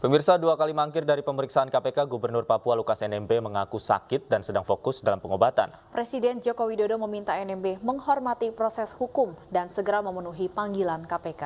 Pemirsa, 2 kali mangkir dari pemeriksaan KPK, Gubernur Papua Lukas NMB mengaku sakit dan sedang fokus dalam pengobatan. Presiden Joko Widodo meminta NMB menghormati proses hukum dan segera memenuhi panggilan KPK.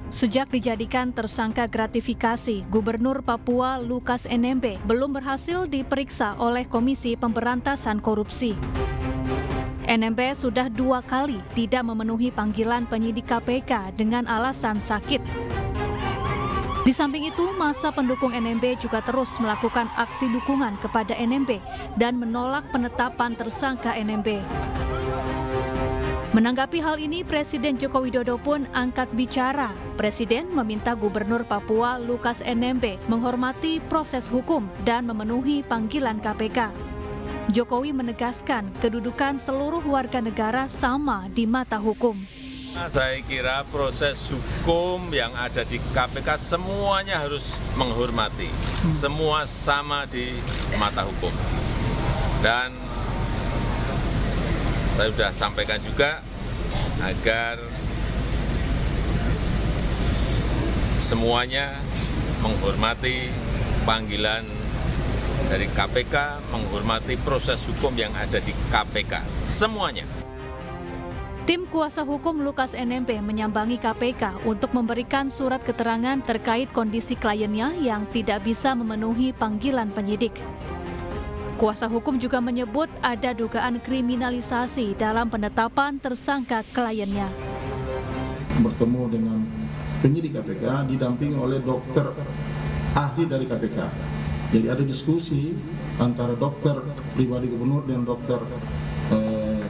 Sejak dijadikan tersangka gratifikasi, Gubernur Papua Lukas NMB belum berhasil diperiksa oleh Komisi Pemberantasan Korupsi. NMB sudah 2 kali tidak memenuhi panggilan penyidik KPK dengan alasan sakit. Di samping itu, massa pendukung NMB juga terus melakukan aksi dukungan kepada NMB dan menolak penetapan tersangka NMB. Menanggapi hal ini, Presiden Joko Widodo pun angkat bicara. Presiden meminta Gubernur Papua Lukas NMB menghormati proses hukum dan memenuhi panggilan KPK. Jokowi menegaskan kedudukan seluruh warga negara sama di mata hukum. Saya kira proses hukum yang ada di KPK semuanya harus menghormati. Semua sama di mata hukum. Dan saya sudah sampaikan juga agar semuanya menghormati panggilan dari KPK, menghormati proses hukum yang ada di KPK, semuanya. Tim kuasa hukum Lukas NMB menyambangi KPK untuk memberikan surat keterangan terkait kondisi kliennya yang tidak bisa memenuhi panggilan penyidik. Kuasa hukum juga menyebut ada dugaan kriminalisasi dalam penetapan tersangka kliennya. Bertemu dengan penyidik KPK didampingi oleh dokter ahli dari KPK. Jadi ada diskusi antara dokter pribadi gubernur dan dokter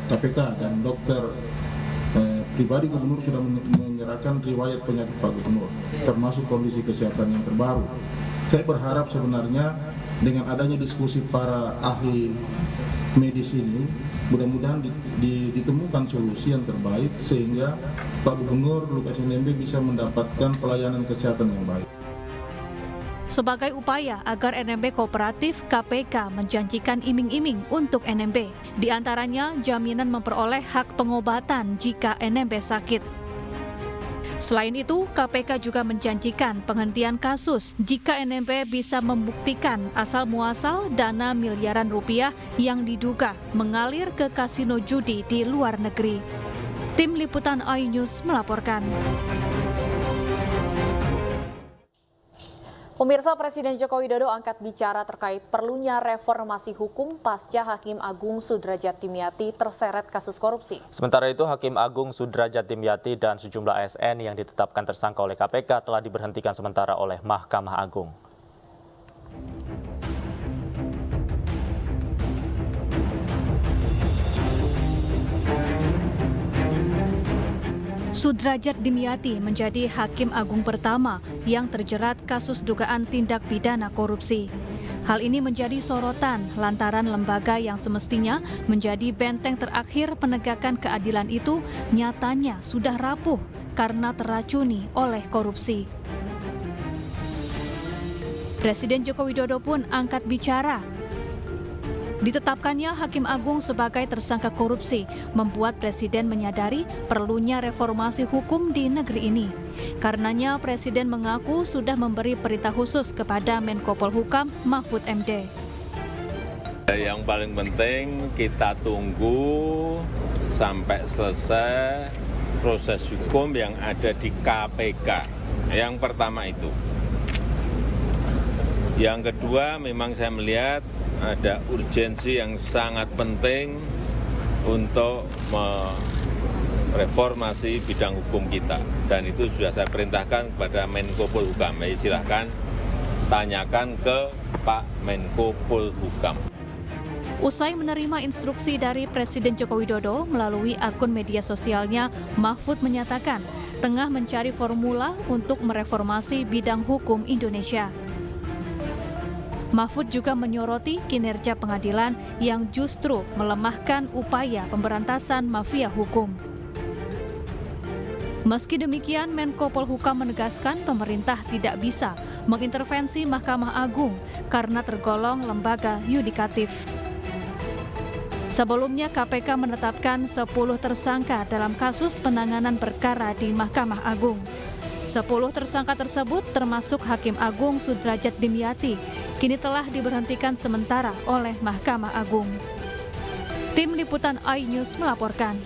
KPK, dan dokter pribadi gubernur sudah menyerahkan riwayat penyakit Pak Gubernur, termasuk kondisi kesehatan yang terbaru. Saya berharap sebenarnya dengan adanya diskusi para ahli medis ini, mudah-mudahan ditemukan solusi yang terbaik sehingga Pak Gubernur Lukas NMB bisa mendapatkan pelayanan kesehatan yang baik. Sebagai upaya agar NMB kooperatif, KPK menjanjikan iming-iming untuk NMB. Di antaranya jaminan memperoleh hak pengobatan jika NMB sakit. Selain itu, KPK juga menjanjikan penghentian kasus jika NMB bisa membuktikan asal-muasal dana miliaran rupiah yang diduga mengalir ke kasino judi di luar negeri. Tim Liputan iNews melaporkan. Pemirsa, Presiden Joko Widodo angkat bicara terkait perlunya reformasi hukum pasca Hakim Agung Sudrajat Dimyati terseret kasus korupsi. Sementara itu, Hakim Agung Sudrajat Dimyati dan sejumlah ASN yang ditetapkan tersangka oleh KPK telah diberhentikan sementara oleh Mahkamah Agung. Sudrajat Dimyati menjadi Hakim Agung pertama yang terjerat kasus dugaan tindak pidana korupsi. Hal ini menjadi sorotan lantaran lembaga yang semestinya menjadi benteng terakhir penegakan keadilan itu nyatanya sudah rapuh karena teracuni oleh korupsi. Presiden Joko Widodo pun angkat bicara. Ditetapkannya Hakim Agung sebagai tersangka korupsi membuat Presiden menyadari perlunya reformasi hukum di negeri ini. Karenanya Presiden mengaku sudah memberi perintah khusus kepada Menko Polhukam Mahfud MD. Yang paling penting kita tunggu sampai selesai proses hukum yang ada di KPK. Yang pertama itu. Yang kedua, memang saya melihat ada urgensi yang sangat penting untuk mereformasi bidang hukum kita. Dan itu sudah saya perintahkan kepada Menko Polhukam. Silahkan tanyakan ke Pak Menko Polhukam. Usai menerima instruksi dari Presiden Joko Widodo melalui akun media sosialnya, Mahfud menyatakan tengah mencari formula untuk mereformasi bidang hukum Indonesia. Mahfud juga menyoroti kinerja pengadilan yang justru melemahkan upaya pemberantasan mafia hukum. Meski demikian, Menko Polhukam menegaskan pemerintah tidak bisa mengintervensi Mahkamah Agung karena tergolong lembaga yudikatif. Sebelumnya KPK menetapkan 10 tersangka dalam kasus penanganan perkara di Mahkamah Agung. 10 tersangka tersebut termasuk Hakim Agung Sudrajat Dimyati, kini telah diberhentikan sementara oleh Mahkamah Agung. Tim Liputan iNews melaporkan.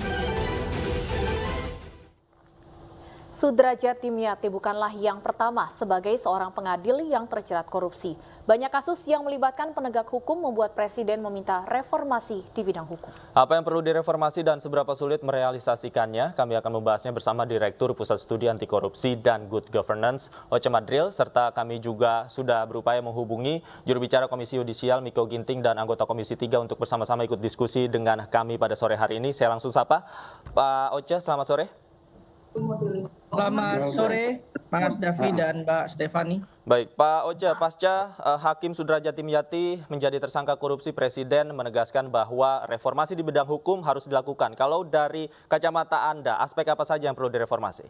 Sudrajat Dimyati bukanlah yang pertama sebagai seorang pengadil yang terjerat korupsi. Banyak kasus yang melibatkan penegak hukum membuat Presiden meminta reformasi di bidang hukum. Apa yang perlu direformasi dan seberapa sulit merealisasikannya? Kami akan membahasnya bersama Direktur Pusat Studi Anti Korupsi dan Good Governance, Oce Madril, serta kami juga sudah berupaya menghubungi juru bicara Komisi Yudisial Miko Ginting dan anggota Komisi 3 untuk bersama-sama ikut diskusi dengan kami pada sore hari ini. Saya langsung sapa Pak Oce, selamat sore. Selamat sore, Mas Davi dan Mbak Stefani. Baik, Pak Oce, pasca Hakim Sudrajat Dimyati menjadi tersangka korupsi, Presiden menegaskan bahwa reformasi di bidang hukum harus dilakukan. Kalau dari kacamata Anda, aspek apa saja yang perlu direformasi?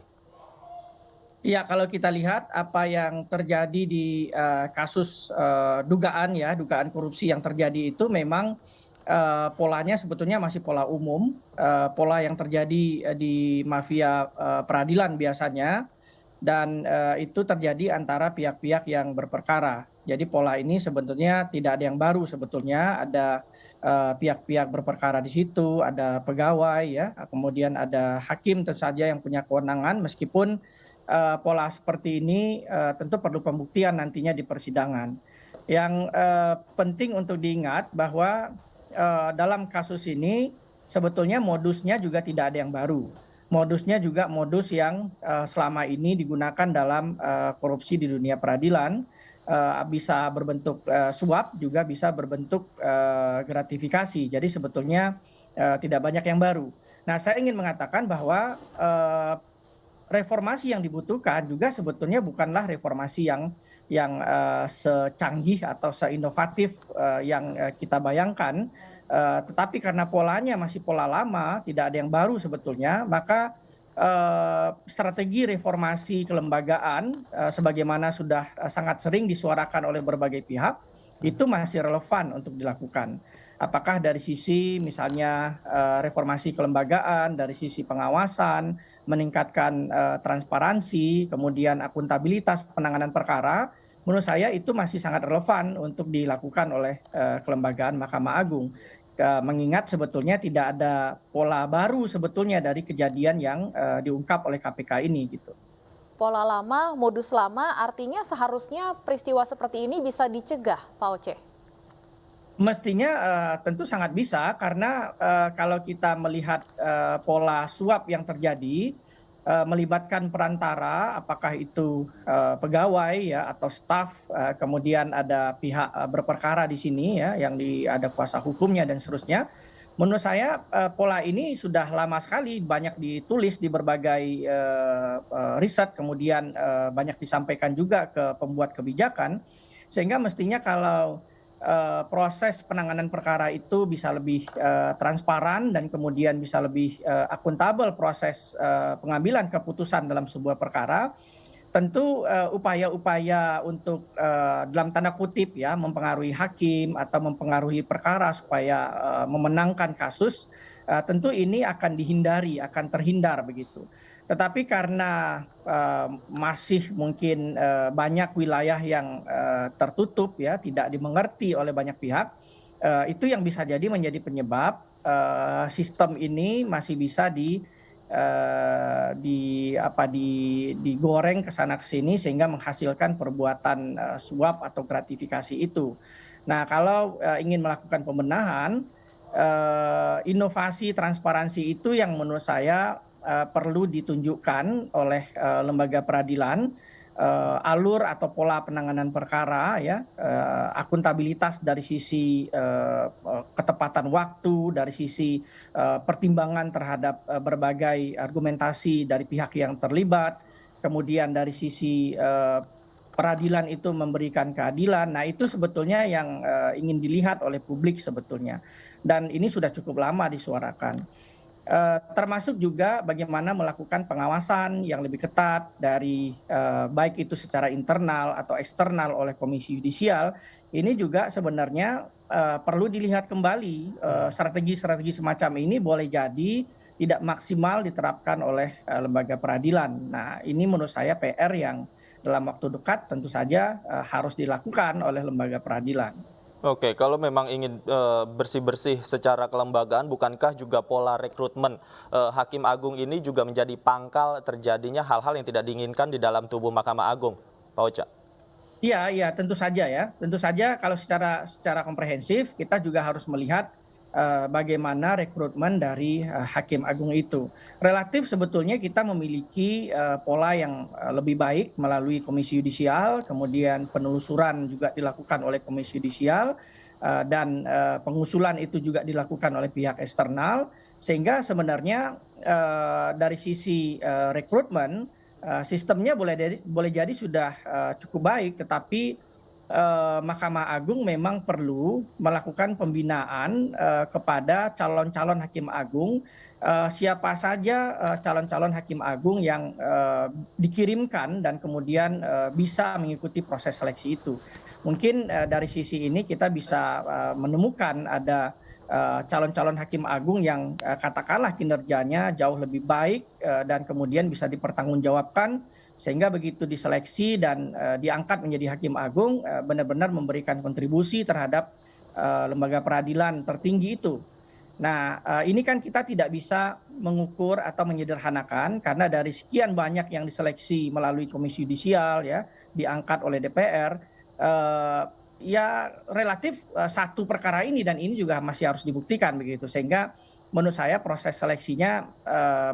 Ya, kalau kita lihat apa yang terjadi di kasus dugaan korupsi yang terjadi itu memang polanya sebetulnya masih pola umum, pola yang terjadi di mafia peradilan biasanya, dan itu terjadi antara pihak-pihak yang berperkara. Jadi pola ini sebetulnya tidak ada yang baru sebetulnya, ada pihak-pihak berperkara di situ, ada pegawai ya, kemudian ada hakim tentu saja yang punya kewenangan, meskipun pola seperti ini tentu perlu pembuktian nantinya di persidangan. Yang penting untuk diingat bahwa dalam kasus ini sebetulnya modusnya juga tidak ada yang baru. Modusnya juga modus yang selama ini digunakan dalam korupsi di dunia peradilan, bisa berbentuk suap, juga bisa berbentuk gratifikasi. Jadi sebetulnya tidak banyak yang baru. Nah, saya ingin mengatakan bahwa reformasi yang dibutuhkan juga sebetulnya bukanlah reformasi yang secanggih atau seinovatif yang kita bayangkan, tetapi karena polanya masih pola lama, tidak ada yang baru sebetulnya, maka strategi reformasi kelembagaan sebagaimana sudah sangat sering disuarakan oleh berbagai pihak itu masih relevan untuk dilakukan. Apakah dari sisi misalnya reformasi kelembagaan, dari sisi pengawasan, meningkatkan transparansi, kemudian akuntabilitas penanganan perkara, menurut saya itu masih sangat relevan untuk dilakukan oleh kelembagaan Mahkamah Agung. Mengingat sebetulnya tidak ada pola baru sebetulnya dari kejadian yang diungkap oleh KPK ini gitu. Pola lama, modus lama, artinya seharusnya peristiwa seperti ini bisa dicegah, Pak Oce? Mestinya tentu sangat bisa, karena kalau kita melihat pola suap yang terjadi, melibatkan perantara, apakah itu pegawai ya atau staf, kemudian ada pihak berperkara di sini ya, yang ada kuasa hukumnya dan seterusnya. Menurut saya pola ini sudah lama sekali, banyak ditulis di berbagai riset, kemudian banyak disampaikan juga ke pembuat kebijakan, sehingga mestinya kalau proses penanganan perkara itu bisa lebih transparan dan kemudian bisa lebih akuntabel proses pengambilan keputusan dalam sebuah perkara, tentu upaya-upaya untuk dalam tanda kutip ya mempengaruhi hakim atau mempengaruhi perkara supaya memenangkan kasus, tentu ini akan dihindari, akan terhindar begitu. Tetapi karena masih mungkin banyak wilayah yang tertutup ya, tidak dimengerti oleh banyak pihak, itu yang bisa jadi menjadi penyebab sistem ini masih bisa digoreng ke sana ke sini sehingga menghasilkan perbuatan suap atau gratifikasi itu. Nah, kalau ingin melakukan pembenahan, inovasi transparansi itu yang menurut saya perlu ditunjukkan oleh lembaga peradilan, alur atau pola penanganan perkara ya, akuntabilitas dari sisi ketepatan waktu, dari sisi pertimbangan terhadap berbagai argumentasi dari pihak yang terlibat, kemudian dari sisi peradilan itu memberikan keadilan. Nah, itu sebetulnya yang ingin dilihat oleh publik sebetulnya, dan ini sudah cukup lama disuarakan. Termasuk juga bagaimana melakukan pengawasan yang lebih ketat dari baik itu secara internal atau eksternal oleh Komisi Yudisial. Ini juga sebenarnya perlu dilihat kembali strategi-strategi semacam ini boleh jadi tidak maksimal diterapkan oleh lembaga peradilan. Nah, ini menurut saya PR yang dalam waktu dekat tentu saja harus dilakukan oleh lembaga peradilan. Oke, kalau memang ingin bersih-bersih secara kelembagaan, bukankah juga pola rekrutmen Hakim Agung ini juga menjadi pangkal terjadinya hal-hal yang tidak diinginkan di dalam tubuh Mahkamah Agung, Pak Ocha? Iya, tentu saja ya. Tentu saja kalau secara komprehensif kita juga harus melihat bagaimana rekrutmen dari Hakim Agung itu. Relatif sebetulnya kita memiliki pola yang lebih baik melalui Komisi Yudisial, kemudian penelusuran juga dilakukan oleh Komisi Yudisial, dan pengusulan itu juga dilakukan oleh pihak eksternal, sehingga sebenarnya dari sisi rekrutmen sistemnya boleh jadi sudah cukup baik, tetapi Mahkamah Agung memang perlu melakukan pembinaan kepada calon-calon Hakim Agung, siapa saja calon-calon Hakim Agung yang dikirimkan dan kemudian bisa mengikuti proses seleksi itu. Mungkin dari sisi ini kita bisa menemukan ada calon-calon Hakim Agung yang katakanlah kinerjanya jauh lebih baik dan kemudian bisa dipertanggungjawabkan, sehingga begitu diseleksi dan diangkat menjadi Hakim Agung benar-benar memberikan kontribusi terhadap lembaga peradilan tertinggi itu. Nah, ini kan kita tidak bisa mengukur atau menyederhanakan karena dari sekian banyak yang diseleksi melalui Komisi Yudisial ya, diangkat oleh DPR, ya relatif satu perkara ini dan ini juga masih harus dibuktikan begitu, sehingga menurut saya proses seleksinya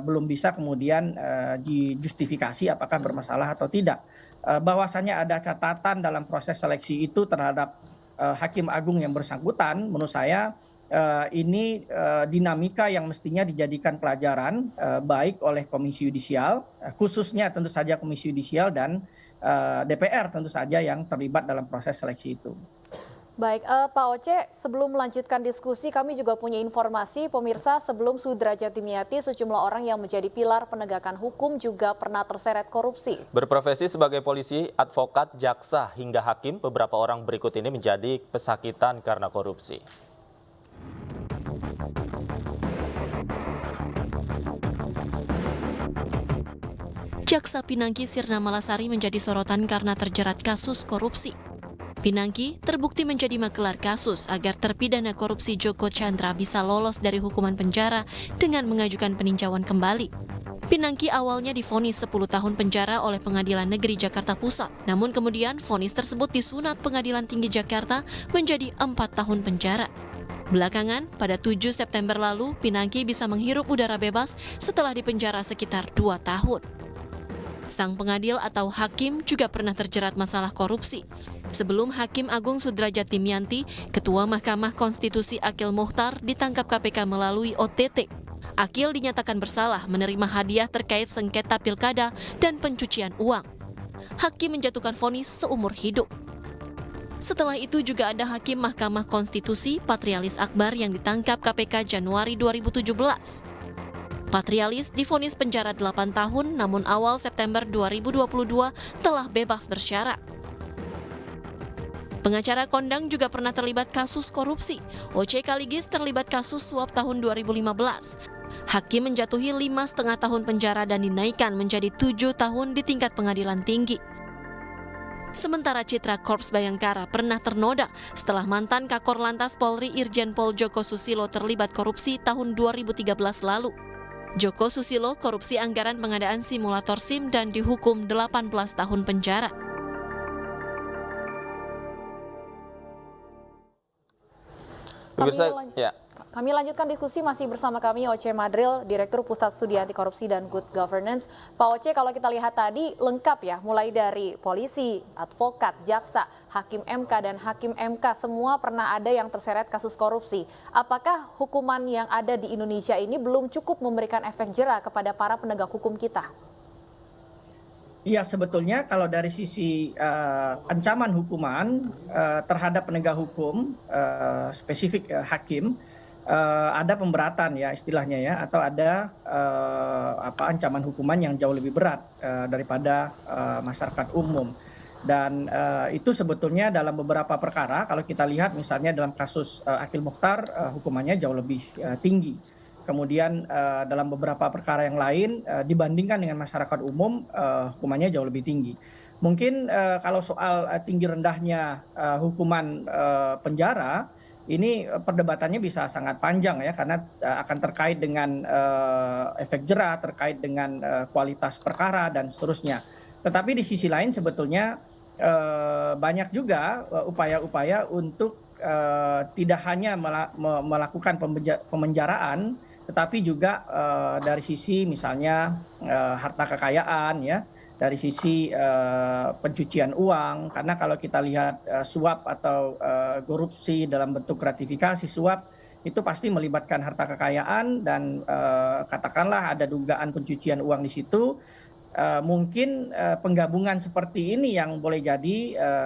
belum bisa kemudian dijustifikasi apakah bermasalah atau tidak. Bahwasannya ada catatan dalam proses seleksi itu terhadap Hakim Agung yang bersangkutan, menurut saya ini dinamika yang mestinya dijadikan pelajaran baik oleh Komisi Yudisial, khususnya tentu saja Komisi Yudisial dan DPR tentu saja yang terlibat dalam proses seleksi itu. Baik, Pak Oce, sebelum melanjutkan diskusi, kami juga punya informasi, pemirsa, sebelum Sudrajat Dimyati, sejumlah orang yang menjadi pilar penegakan hukum juga pernah terseret korupsi. Berprofesi sebagai polisi, advokat, jaksa, hingga hakim, beberapa orang berikut ini menjadi pesakitan karena korupsi. Jaksa Pinangki Sirna Malasari menjadi sorotan karena terjerat kasus korupsi. Pinangki terbukti menjadi makelar kasus agar terpidana korupsi Joko Chandra bisa lolos dari hukuman penjara dengan mengajukan peninjauan kembali. Pinangki awalnya divonis 10 tahun penjara oleh Pengadilan Negeri Jakarta Pusat. Namun kemudian vonis tersebut disunat Pengadilan Tinggi Jakarta menjadi 4 tahun penjara. Belakangan, pada 7 September lalu, Pinangki bisa menghirup udara bebas setelah dipenjara sekitar 2 tahun. Sang pengadil atau hakim juga pernah terjerat masalah korupsi. Sebelum Hakim Agung Sudrajat Dimyati, Ketua Mahkamah Konstitusi Akil Mukhtar ditangkap KPK melalui OTT. Akil dinyatakan bersalah menerima hadiah terkait sengketa pilkada dan pencucian uang. Hakim menjatuhkan vonis seumur hidup. Setelah itu juga ada Hakim Mahkamah Konstitusi Patrialis Akbar yang ditangkap KPK Januari 2017. Patrialis divonis penjara 8 tahun, namun awal September 2022 telah bebas bersyarat. Pengacara kondang juga pernah terlibat kasus korupsi. Oce Kaligis terlibat kasus suap tahun 2015. Hakim menjatuhi 5,5 tahun penjara dan dinaikkan menjadi 7 tahun di tingkat pengadilan tinggi. Sementara citra Korps Bayangkara pernah ternoda setelah mantan Kakor Lantas Polri Irjen Pol Joko Susilo terlibat korupsi tahun 2013 lalu. Joko Susilo korupsi anggaran pengadaan simulator SIM dan dihukum 18 tahun penjara. Kami lanjutkan diskusi masih bersama kami Oce Madril, Direktur Pusat Studi Anti Korupsi dan Good Governance. Pak Oce, kalau kita lihat tadi lengkap ya, mulai dari polisi, advokat, jaksa, hakim MK dan hakim MK semua pernah ada yang terseret kasus korupsi. Apakah hukuman yang ada di Indonesia ini belum cukup memberikan efek jera kepada para penegak hukum kita? Iya, sebetulnya kalau dari sisi ancaman hukuman terhadap penegak hukum, spesifik hakim, ada pemberatan ya istilahnya ya, atau ada ancaman hukuman yang jauh lebih berat daripada masyarakat umum. Dan itu sebetulnya dalam beberapa perkara, kalau kita lihat misalnya dalam kasus Akil Mukhtar, hukumannya jauh lebih tinggi. Kemudian dalam beberapa perkara yang lain dibandingkan dengan masyarakat umum, hukumannya jauh lebih tinggi. Mungkin kalau soal tinggi rendahnya hukuman penjara, ini perdebatannya bisa sangat panjang ya, karena akan terkait dengan efek jera, terkait dengan kualitas perkara dan seterusnya. Tetapi di sisi lain sebetulnya banyak juga upaya-upaya untuk tidak hanya melakukan pemenjaraan, tetapi juga dari sisi misalnya harta kekayaan ya, dari sisi pencucian uang, karena kalau kita lihat suap atau korupsi dalam bentuk gratifikasi suap itu pasti melibatkan harta kekayaan dan katakanlah ada dugaan pencucian uang di situ. Mungkin penggabungan seperti ini yang boleh jadi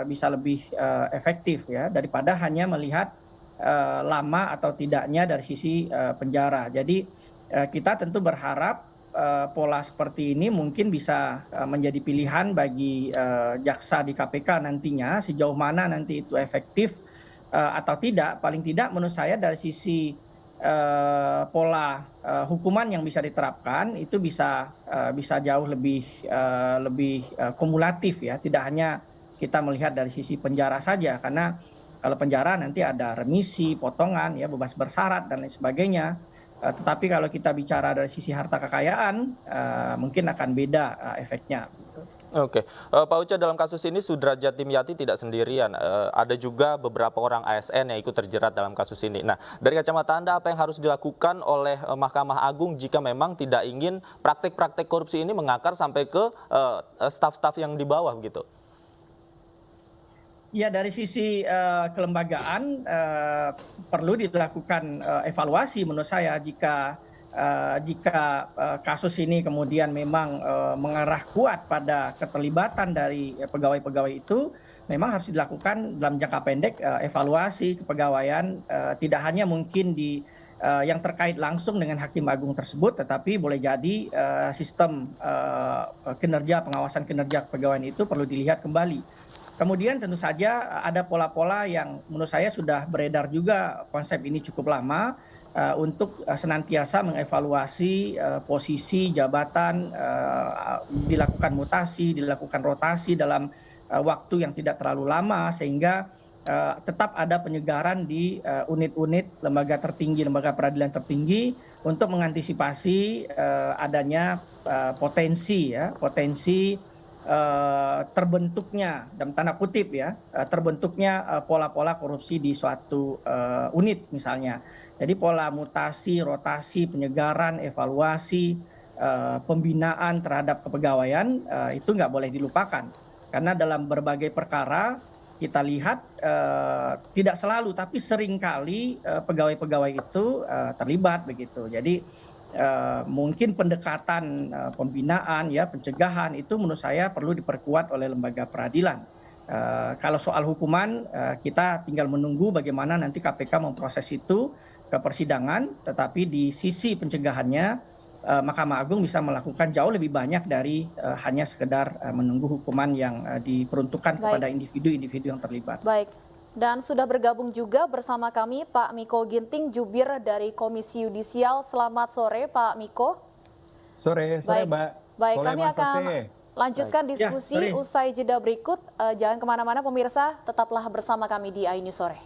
bisa lebih efektif ya, daripada hanya melihat lama atau tidaknya dari sisi penjara. Jadi kita tentu berharap pola seperti ini mungkin bisa menjadi pilihan bagi jaksa di KPK nantinya, sejauh mana nanti itu efektif atau tidak. Paling tidak menurut saya dari sisi pola hukuman yang bisa diterapkan itu bisa jauh lebih kumulatif ya, tidak hanya kita melihat dari sisi penjara saja, karena kalau penjara nanti ada remisi, potongan, ya bebas bersyarat dan lain sebagainya. Tetapi kalau kita bicara dari sisi harta kekayaan, mungkin akan beda efeknya. Oke, Pak Uca, dalam kasus ini Sudrajat Dimyati tidak sendirian. Ada juga beberapa orang ASN yang ikut terjerat dalam kasus ini. Nah, dari kacamata Anda, apa yang harus dilakukan oleh Mahkamah Agung jika memang tidak ingin praktik-praktik korupsi ini mengakar sampai ke staf-staf yang di bawah begitu? Ya, dari sisi kelembagaan perlu dilakukan evaluasi menurut saya jika kasus ini kemudian memang mengarah kuat pada keterlibatan dari pegawai-pegawai itu, memang harus dilakukan dalam jangka pendek evaluasi kepegawaian, tidak hanya mungkin di yang terkait langsung dengan Hakim Agung tersebut, tetapi boleh jadi sistem kinerja, pengawasan kinerja kepegawaian itu perlu dilihat kembali. Kemudian tentu saja ada pola-pola yang menurut saya sudah beredar juga, konsep ini cukup lama, untuk senantiasa mengevaluasi posisi jabatan, dilakukan mutasi, dilakukan rotasi dalam waktu yang tidak terlalu lama, sehingga tetap ada penyegaran di unit-unit lembaga tertinggi, lembaga peradilan tertinggi, untuk mengantisipasi adanya potensi terbentuknya, dalam tanda kutip ya, terbentuknya pola-pola korupsi di suatu unit misalnya. Jadi pola mutasi, rotasi, penyegaran, evaluasi, pembinaan terhadap kepegawaian itu nggak boleh dilupakan. Karena dalam berbagai perkara kita lihat tidak selalu, tapi seringkali pegawai-pegawai itu terlibat begitu. Jadi mungkin pendekatan pembinaan ya, pencegahan itu menurut saya perlu diperkuat oleh lembaga peradilan. Kalau soal hukuman kita tinggal menunggu bagaimana nanti KPK memproses itu ke persidangan, tetapi di sisi pencegahannya Mahkamah Agung bisa melakukan jauh lebih banyak dari hanya sekedar menunggu hukuman yang diperuntukkan kepada individu-individu yang terlibat. Baik. Dan sudah bergabung juga bersama kami Pak Miko Ginting, jubir dari Komisi Yudisial. Selamat sore Pak Miko. Sore Mbak. Baik, Sore, kami Mas akan Aceh. lanjutkan diskusi Ya, usai jeda berikut. Jangan kemana-mana pemirsa, tetaplah bersama kami di iNews Sore.